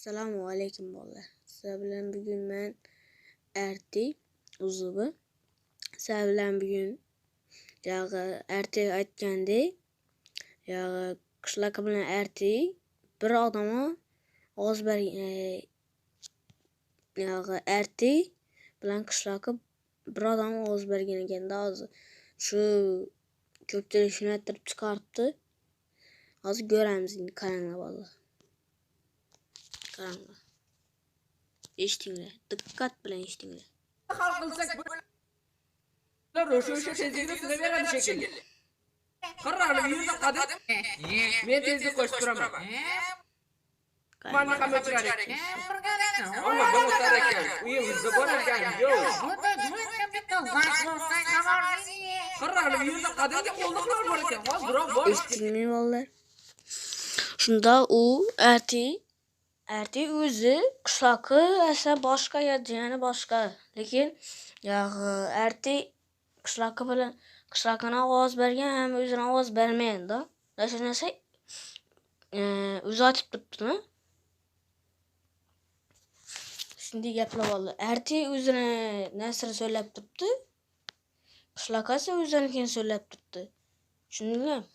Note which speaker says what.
Speaker 1: Assalomu alaykum bolalar. Sizlar bilan bugun men Erti uzuvi. Sizlar bilan bugun Erti aytgandek, qishloq bilan Erti bir odamga ovoz Erti bilan qishloqqa bir odamga ovoz bergan ekanda, hozir shu ko'pchilik shuni ayttirib chiqaribdi. Hozir ko'ramiz, qaranglar bolalar. Qaranglar. Eshitinglar, diqqat bilan eshitinglar.
Speaker 2: Hal qilsak bular o'sha tezlikda suzaveradi shekilli. Qaranglar, bu yerda qadim. Men tezlik qo'shib turaman. Mana ham o'tirar ekan. Ona bu o'tar ekan. Uyimizda bor ekan. Yo'q. Qaranglar, bu yerda qadimgi qo'lliqlar bor ekan. Hozir bor.
Speaker 1: Eshitinglar bolalar. Shunda u Erti o'zi qishloqqa esa boshqa yana boshqa. Lekin Erti qishloqqa ovoz bergan, ham o'zini ovoz bermaydi-da. O'sha narsa o'zi aytib turibdi-mi? Shunday gaplar bo'ldi. Erti o'zini narsani so'ylab turibdi. Qishloqqa esa o'zinikini so'ylab turibdi. Tushundinglarmi?